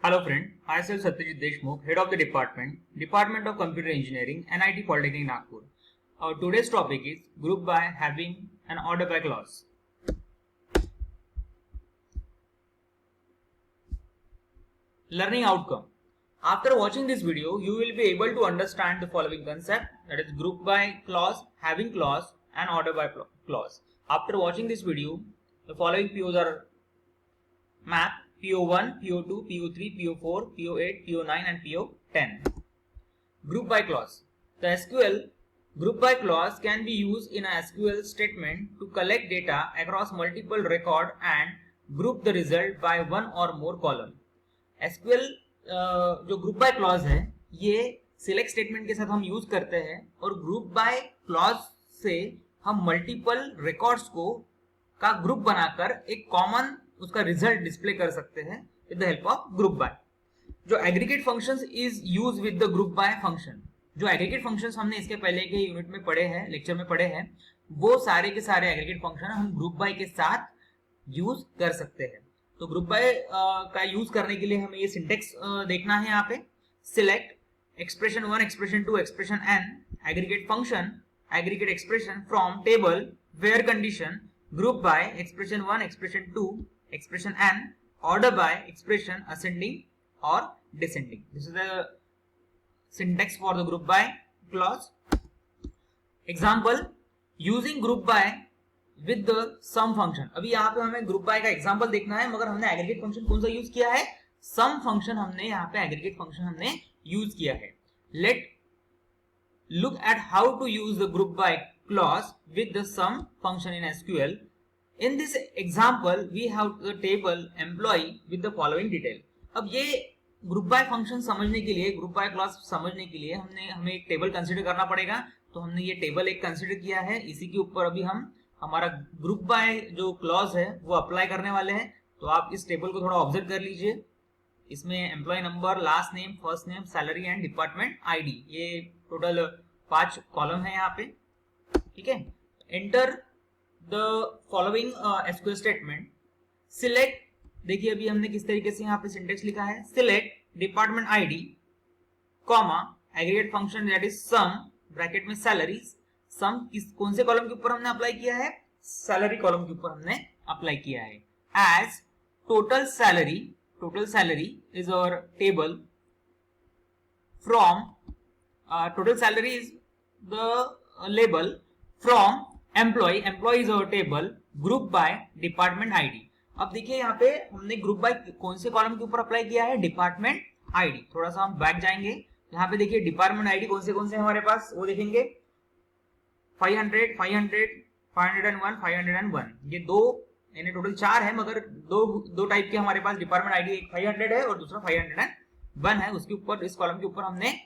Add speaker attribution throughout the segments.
Speaker 1: Hello friend, myself Satyajit Deshmukh, Head of the Department of Computer Engineering, NIT Polytechnic Nagpur. Our today's topic is group by having an order by clause. Learning outcome. After watching this video, you will be able to understand the following concept, that is group by clause, having clause and order by clause. After watching this video, the following POs are mapped. PO1, PO2, PO3, PO4, PO8, PO9 and PO10. Group by clause. The SQL group by clause can be used in a SQL statement to collect data across multiple record and group the result by one or more column. SQL जो group by clause है ये select statement के साथ हम use करते हैं और group by clause से हम मल्टीपल रिकॉर्ड्स को का ग्रुप बनाकर एक कॉमन उसका रिजल्ट डिस्प्ले कर सकते हैं with the help of group by. जो aggregate functions is use with the group by function. जो एग्रीगेट फंक्शंस हमने इसके पहले के यूनिट में पढ़े हैं, लेक्चर में पढ़े हैं, वो सारे के सारे एग्रीगेट फंक्शन हम ग्रुप बाय के साथ यूज कर सकते हैं. तो ग्रुप बाय का यूज करने के लिए हमें ये सिंटेक्स देखना है. यहाँ पे select expression 1, expression 2, expression n, aggregate function, aggregate expression from table where condition, group by expression 1, expression 2, expression n, order by expression ascending or descending. This is the syntax for the group by clause. Example, using group by with the sum function. अभी यहाँ पे हमें group by का example देखना है, मगर हमने aggregate function कौन सा यूज किया है? sum function हमने यहाँ पे aggregate function हमने यूज किया है. Let look at how to use the group by clause with the sum function in SQL. In this example, we have the table employee with the following detail. अब ये group by function समझने के लिए, group by clause समझने के लिए हमें एक टेबल कंसीडर करना पड़ेगा. तो हमने ये टेबल एक कंसीडर किया है. इसी के ऊपर अभी हम हमारा ग्रुप बाय जो क्लॉज है वो अप्लाई करने वाले हैं. तो आप इस टेबल को थोड़ा ऑब्जर्व कर लीजिए. इसमें employee number, last name, first name, salary and department ID, ये टोटल 5 कॉलम है यहाँ पे. ठीक है. Enter the following SQL statement. Select, देखिए अभी हमने किस तरीके से यहाँ पे सिंटेक्स लिखा है. Select department ID, comma aggregate function that is sum, bracket में salaries. sum कौन से कॉलम के ऊपर हमने अप्लाई किया है? सैलरी कॉलम के ऊपर हमने अप्लाई किया है. As total salary is our table from total salary is the label from employee is our table, group by department ID. अब देखिए यहाँ पे हमने ग्रुप बाय कौन से कॉलम के ऊपर अप्लाई किया है? Department ID. थोड़ा सा हम बैक जाएंगे. यहाँ पे देखिए डिपार्टमेंट आईडी कौन से हमारे पास वो देखेंगे. 500, 500, 501, 501. ये दो यानी टोटल 4 है, मगर दो टाइप के हमारे पास डिपार्टमेंट आईडी. एक 500 है और दूसरा 501 है. उसके ऊपर, इस कॉलम के ऊपर हमने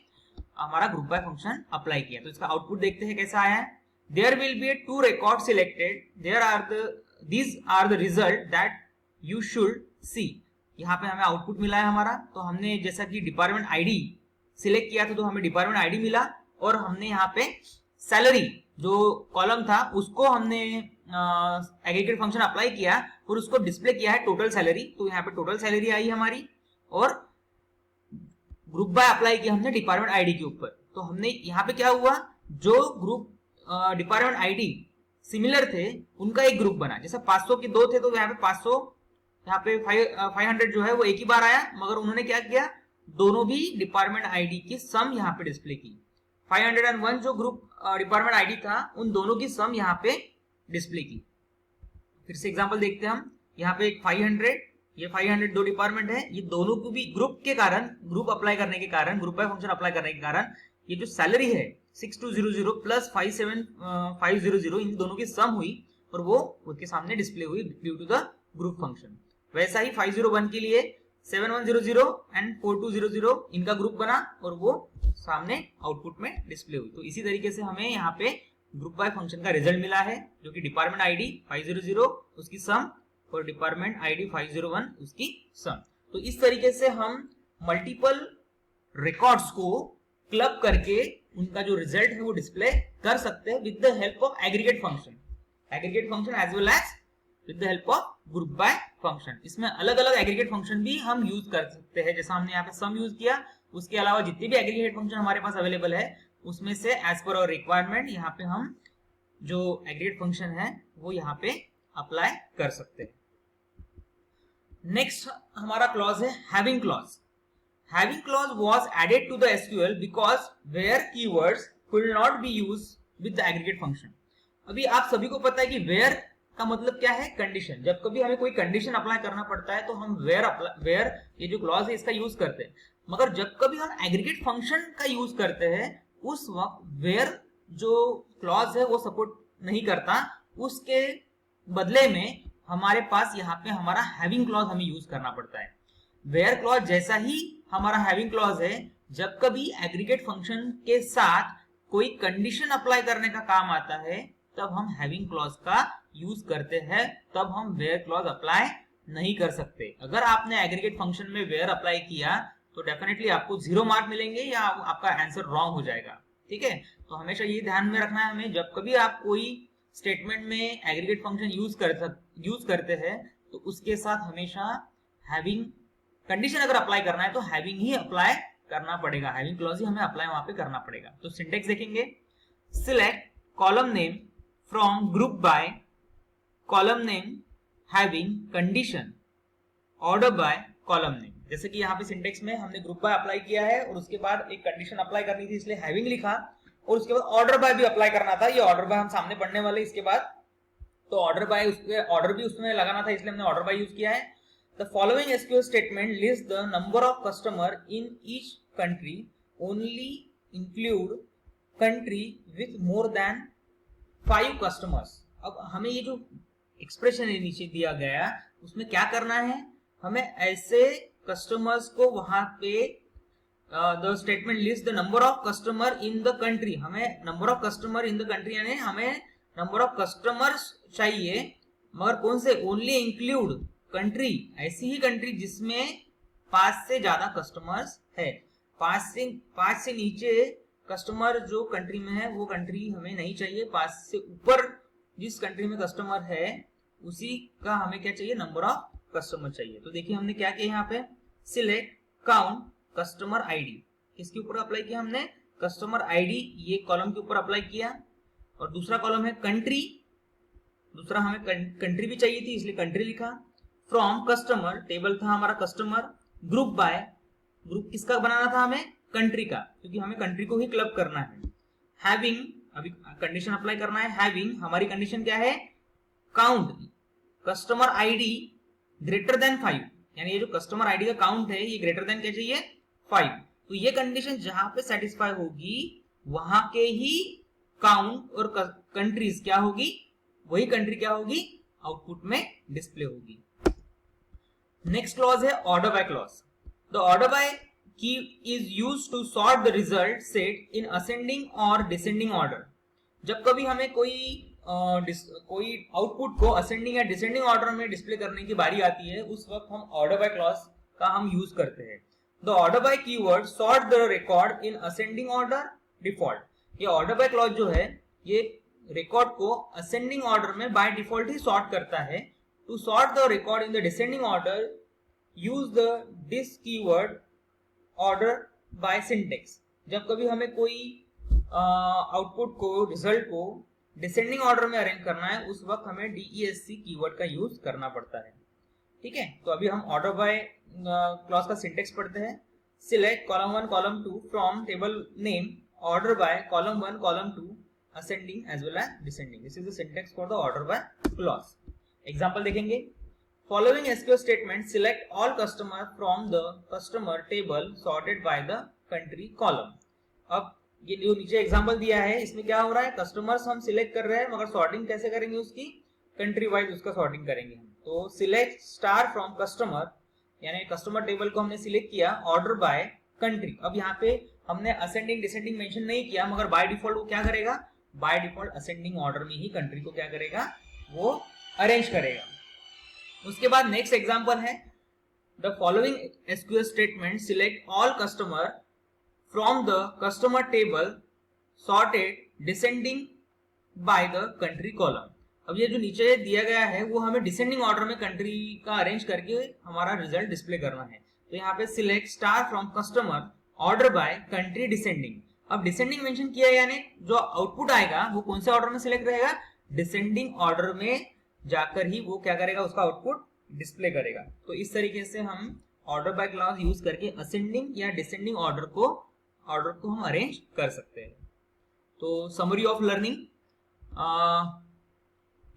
Speaker 1: हमारा ग्रुप बाय फंक्शन अप्लाई किया. तो इसका आउटपुट देखते हैं कैसा आया है. There will be 2 records selected. These are the result that you should see. यहाँ पे हमें आउटपुट मिला है हमारा. तो हमने जैसा कि डिपार्टमेंट आईडी सिलेक्ट किया था तो हमें डिपार्टमेंट आईडी मिला, और हमने यहाँ पे सैलरी जो कॉलम था उसको हमने एग्रीगेट फंक्शन अप्लाई किया और उसको डिस्प्ले किया है टोटल सैलरी. तो यहाँ पे टोटल सैलरी आई हमारी, और ग्रुप बाय अप्लाई किया हमने डिपार्टमेंट आईडी के ऊपर. तो हमने यहाँ पे क्या हुआ, जो ग्रुप डिपार्टमेंट आईडी सिमिलर थे उनका एक ग्रुप बना. जैसे 500 के 2 थे तो यहाँ पे 500, यहाँ पे 500 जो है वो एक ही बार आया, मगर उन्होंने क्या किया, दोनों भी डिपार्टमेंट आईडी की सम यहाँ पे डिस्प्ले की. 501 जो ग्रुप डिपार्टमेंट आईडी था उन दोनों की सम यहाँ पे डिस्प्ले की. फिर से एग्जांपल देखते हैं हम. यहाँ पे 500, ये 500 दो डिपार्टमेंट है. ये दोनों को भी ग्रुप के कारण, ग्रुप अप्लाई करने के कारण, ग्रुप बाय फंक्शन अप्लाई करने के कारण ये जो सैलरी है 6200 प्लस 57500, इन दोनों की सम हुई और वो उसके सामने डिस्प्ले हुई due to the group function. वैसा ही 501 के लिए 7100 एंड 4200 इनका ग्रुप बना और वो सामने आउटपुट में डिस्प्ले हुई. तो इसी तरीके से हमें यहाँ पे ग्रुप बाय फंक्शन का रिजल्ट मिला है, जो कि डिपार्टमेंट आईडी 500 उसकी सम और डिपार्टमेंट आईडी 501 उसकी सम. तो इस तरीके से हम मल्टीपल रिकॉर्ड्स को क्लब करके उनका जो रिजल्ट है वो डिस्प्ले कर सकते हैं with the help of aggregate function. Aggregate function as well as with the help of group by function. इसमें अलग अलग एग्रीगेट फंक्शन भी हम यूज कर सकते हैं, जैसा हमने यहाँ पे सम यूज किया, उसके अलावा जितने भी एग्रीगेट फंक्शन हमारे पास अवेलेबल है उसमें से एज पर आवर रिक्वायरमेंट यहाँ पे हम जो एग्रीगेट फंक्शन है वो यहाँ पे अप्लाई कर सकते हैं। नेक्स्ट हमारा क्लॉज है having clause. Having clause was added to the SQL because where keywords could not be used with the aggregate function। अभी आप सभी को पता है कि वेयर का मतलब क्या है, कंडीशन। जब कभी हमें कोई कंडीशन अप्लाई करना पड़ता है तो हम वेयर ये जो क्लॉज है इसका यूज करते हैं। मगर जब कभी हम एग्रीगेट फंक्शन का यूज करते हैं उस वक्त वेयर जो क्लॉज है वो सपोर्ट नहीं करता, उसके बदले में हमारे पास यहाँ पे हमारा हैविंग क्लॉज हमें यूज करना पड़ता है। वेयर क्लॉज जैसा ही हमारा हैविंग क्लॉज है, जब कभी एग्रीगेट फंक्शन के साथ कोई कंडीशन अप्लाई करने का काम आता है तब हम हैविंग क्लॉज का यूज करते हैं, तब हम वेयर क्लॉज अप्लाई नहीं कर सकते। अगर आपने एग्रीगेट फंक्शन में वेयर अप्लाई किया तो डेफिनेटली आपको 0 मार्क मिलेंगे या आपका आंसर रॉन्ग हो जाएगा। ठीक है, तो हमेशा ये ध्यान में रखना है हमें, जब कभी आप कोई स्टेटमेंट में एग्रीगेट फंक्शन यूज करते हैं तो उसके साथ हमेशा हैविंग कंडीशन अगर अप्लाई करना है तो हैविंग ही अप्लाई करना पड़ेगा, हैविंग क्लॉज ही हमें अप्लाई वहां पे करना पड़ेगा। तो सिंटेक्स देखेंगे, select column name from group by column name having condition order by column name. जैसे कि यहाँ पे सिंटेक्स में हमने ग्रुप बाय अप्लाई किया है और उसके बाद एक कंडीशन अप्लाई करनी थी इसलिए हैविंग लिखा, और उसके बाद ऑर्डर बाय भी अप्लाई करना था। ये ऑर्डर बाय हम सामने पढ़ने वाले इसके बाद, तो ऑर्डर बाय ऑर्डर भी उसमें लगाना था इसलिए हमने ऑर्डर बाय यूज किया है। The following SQL statement lists the number of customer in each country, only include country with more than 5 customers। अब हमें ये जो एक्सप्रेशन है नीचे दिया गया उसमें क्या करना है, हमें ऐसे कस्टमर्स को वहां पे the statement list the number of customer in the country, हमें number of customer in the country यानी हमें नंबर ऑफ कस्टमर्स चाहिए, मगर कौन से, ओनली इंक्लूड कंट्री, ऐसी ही कंट्री जिसमें 5 से ज्यादा कस्टमर्स है। 5 से नीचे कस्टमर जो कंट्री में है वो कंट्री हमें नहीं चाहिए। 5 से ऊपर जिस कंट्री में कस्टमर है उसी का हमें क्या चाहिए, नंबर ऑफ कस्टमर चाहिए। तो देखिए हमने क्या किया यहाँ पे, सिलेक्ट काउंट कस्टमर आईडी, किसके ऊपर अप्लाई किया हमने, कस्टमर आईडी, ये कॉलम के ऊपर अप्लाई किया। और दूसरा कॉलम है कंट्री, दूसरा हमें कंट्री भी चाहिए थी इसलिए कंट्री लिखा। फ्रॉम कस्टमर, टेबल था हमारा कस्टमर। ग्रुप बाय, ग्रुप किसका बनाना था हमें, कंट्री का, क्योंकि हमें कंट्री को ही क्लब करना है। हैविंग, अभी कंडीशन अप्लाई करना है, हैविंग हमारी कंडीशन क्या है, count customer ID greater than 5, यानी ये जो कस्टमर आईडी का काउंट है ये ग्रेटर देन क्या चाहिए, 5। तो ये कंडीशन जहां पे सेटिस्फाई होगी वहां के ही काउंट और कंट्रीज क्या होगी, वही कंट्री क्या होगी, आउटपुट में डिस्प्ले होगी। नेक्स्ट क्लॉज है order by clause. The order by key is used to sort the result set in ascending और डिसेंडिंग ऑर्डर। जब कभी हमें कोई आउटपुट को असेंडिंग या डिसेंडिंग ऑर्डर में डिस्प्ले करने की बारी आती है उस वक्त हम ऑर्डर बाय क्लॉज का हम यूज करते हैं। The order by keyword sort the record in ascending order default. ये ऑर्डर बाय क्लॉज जो है ये रिकॉर्ड को असेंडिंग ऑर्डर में बाय डिफॉल्ट ही सॉर्ट करता है। To sort the record in the descending order use the this keyword order by syntax. जब कभी हमें कोई आउटपुट को, रिजल्ट को डिसेंडिंग ऑर्डर में अरेंज करना है उस वक्त हमें DESC कीवर्ड का यूज करना पड़ता है। ठीक है, तो अभी हम ऑर्डर बाय क्लॉज का सिंटेक्स पढ़ते हैं। Select column 1 column 2 from table name order by column 1 column 2 ascending as well as descending. This is the syntax for the order by clause. Example देखेंगे, following SQL statement select all customer from the customer table sorted by the country column। अब ये जो नीचे example दिया है इसमें क्या हो रहा है, कस्टमर्स हम सिलेक्ट कर रहे हैं मगर सॉर्टिंग कैसे करेंगे उसकी, कंट्री वाइज उसका सॉर्टिंग करेंगे हम। तो सिलेक्ट स्टार फ्रॉम कस्टमर, यानी कस्टमर टेबल को हमने सिलेक्ट किया ऑर्डर बाय कंट्री। अब यहाँ पे हमने असेंडिंग डिसेंडिंग मेंशन नहीं किया मगर बाय डिफॉल्ट वो क्या करेगा, बाय डिफॉल्ट असेंडिंग ऑर्डर में ही कंट्री को क्या करेगा, वो अरेंज करेगा। उसके बाद नेक्स्ट एग्जांपल है, the following SQL statement select all customer from the customer table sorted descending by the country column. अब ये जो नीचे दिया गया है वो हमें डिसेंडिंग ऑर्डर में कंट्री का अरेंज करके हमारा रिजल्ट डिस्प्ले करना है। तो यहाँ पे select star from customer order by country descending. अब डिसेंडिंग मेंशन किया है, यानी जो आउटपुट आएगा वो कौन से ऑर्डर में सिलेक्ट रहेगा, डिसेंडिंग ऑर्डर में जाकर ही वो क्या करेगा, उसका आउटपुट डिस्प्ले करेगा। तो इस तरीके से हम ऑर्डर बाय क्लॉज यूज करके असेंडिंग या डिसेंडिंग ऑर्डर को हम अरेंज कर सकते हैं। तो समरी ऑफ लर्निंग,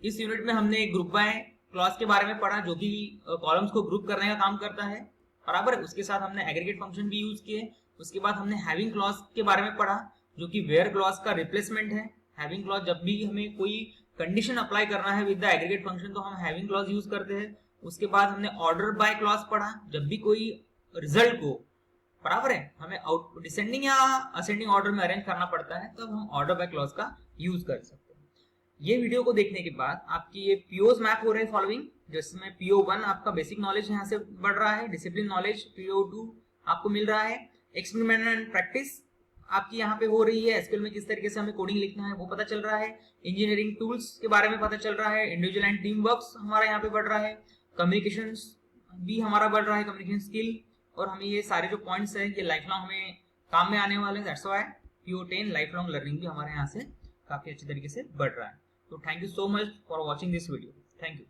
Speaker 1: इस यूनिट में हमने ग्रुप बाय क्लॉज के बारे में पढ़ा, जो कि कॉलम्स को ग्रुप करने का काम करता है, बराबर। उसके साथ हमने एग्रीगेट फंक्शन भी यूज किए। उसके बाद हमने हैविंग क्लॉज के बारे में पढ़ा, जो कि वेयर क्लॉज का रिप्लेसमेंट है। हैविंग क्लॉज, जब भी हमें कोई कंडीशन अप्लाई करना है विद द एग्रीगेट फंक्शन तो हम हैविंग क्लॉज यूज करते हैं। उसके बाद हमने ऑर्डर बाय क्लॉज पढ़ा, जब भी कोई रिजल्ट को, बराबर है, हमें डिसेंडिंग या असेंडिंग ऑर्डर में अरेंज करना पड़ता है, तब हम ऑर्डर बाय क्लॉज का यूज कर सकते हैं। ये वीडियो को देखने के बाद आपकी ये पीओज मैप हो रहे हैं फॉलोइंग, जिसमें PO1 आपका बेसिक नॉलेज यहाँ से बढ़ रहा है, डिसिप्लिन नॉलेज PO2 आपको मिल रहा है, एक्सपेरिमेंट एंड प्रैक्टिस आपकी यहाँ पे हो रही है, एसक्यूएल में किस तरीके से हमें कोडिंग लिखना है वो पता चल रहा है, इंजीनियरिंग टूल्स के बारे में पता चल रहा है, इंडिविजुअल एंड टीम वर्क्स हमारा यहाँ पे बढ़ रहा है, कम्युनिकेशन भी हमारा बढ़ रहा है, कम्युनिकेशन स्किल। और हमें ये सारे जो पॉइंट्स है ये लाइफ लॉन्ग हमें काम में आने वाले हैं। That's why PO10 life long learning भी हमारे यहाँ से काफी अच्छी तरीके से बढ़ रहा है। तो thank you so much for watching this video. Thank you.